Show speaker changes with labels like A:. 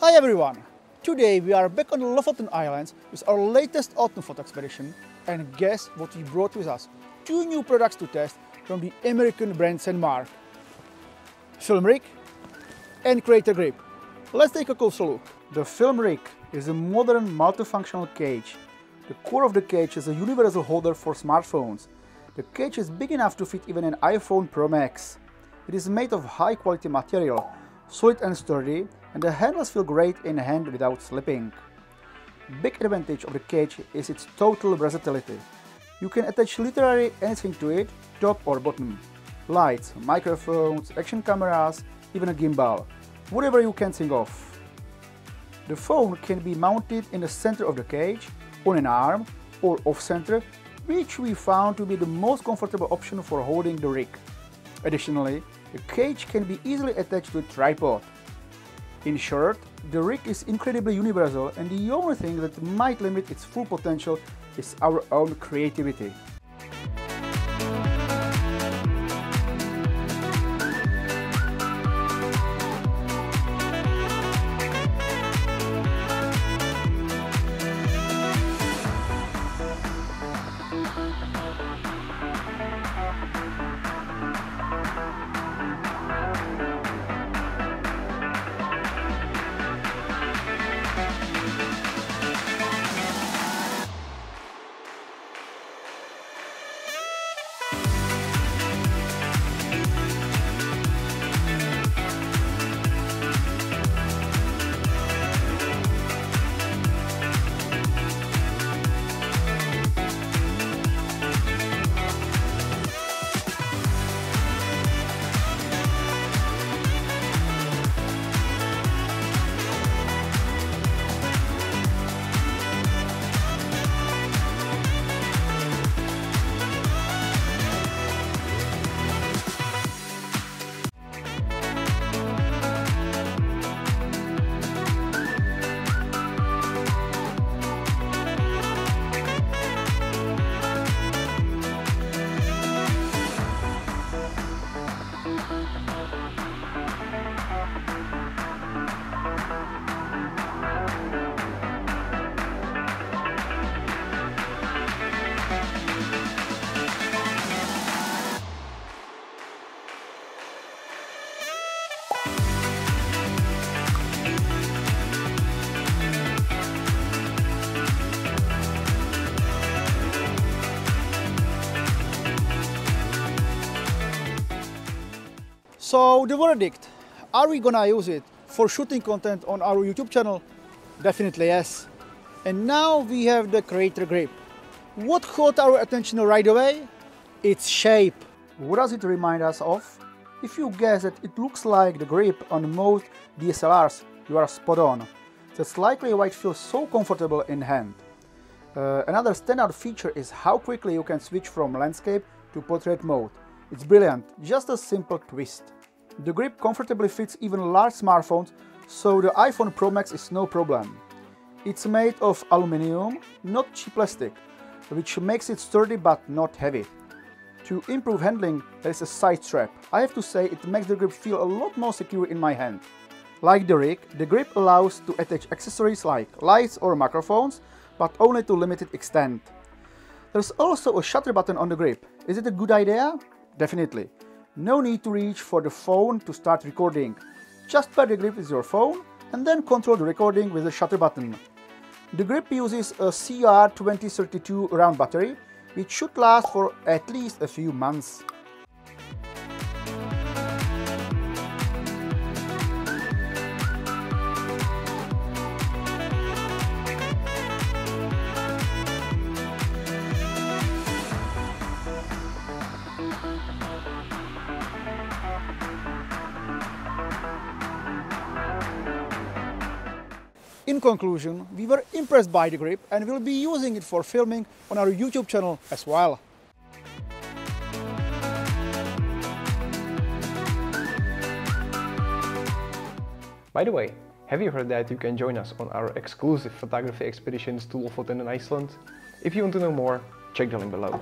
A: Hi everyone! Today we are back on the Lofoten Islands with our latest autumn photo expedition, and guess what we brought with us? Two new products to test from the American brand Sandmarc Film Rig and Creator Grip. Let's take a closer look. The Film Rig is a modern multifunctional cage. The core of the cage is a universal holder for smartphones. The cage is big enough to fit even an iPhone Pro Max. It is made of high quality material, solid and sturdy, and the handles feel great in hand without slipping. Big advantage of the cage is its total versatility. You can attach literally anything to it, top or bottom. Lights, microphones, action cameras, even a gimbal. Whatever you can think of. The phone can be mounted in the center of the cage, on an arm, or off-center, which we found to be the most comfortable option for holding the rig. Additionally, the cage can be easily attached to a tripod. In short, the rig is incredibly universal, and the only thing that might limit its full potential is our own creativity. So the verdict, are we gonna use it for shooting content on our YouTube channel? Definitely yes. And now we have the Creator Grip. What caught our attention right away? Its shape. What does it remind us of? If you guess that it looks like the grip on most DSLRs, you are spot on. That's likely why it feels so comfortable in hand. Another standout feature is how quickly you can switch from landscape to portrait mode. It's brilliant, just a simple twist. The grip comfortably fits even large smartphones, so the iPhone Pro Max is no problem. It's made of aluminium, not cheap plastic, which makes it sturdy but not heavy. To improve handling, there is a side strap. I have to say it makes the grip feel a lot more secure in my hand. Like the rig, the grip allows to attach accessories like lights or microphones, but only to limited extent. There's also a shutter button on the grip. Is it a good idea? Definitely. No need to reach for the phone to start recording. Just pair the grip with your phone and then control the recording with the shutter button. The grip uses a CR2032 round battery, which should last for at least a few months. In conclusion, we were impressed by the grip and will be using it for filming on our YouTube channel as well.
B: By the way, have you heard that you can join us on our exclusive photography expeditions to Lofoten Islands? If you want to know more, check the link below.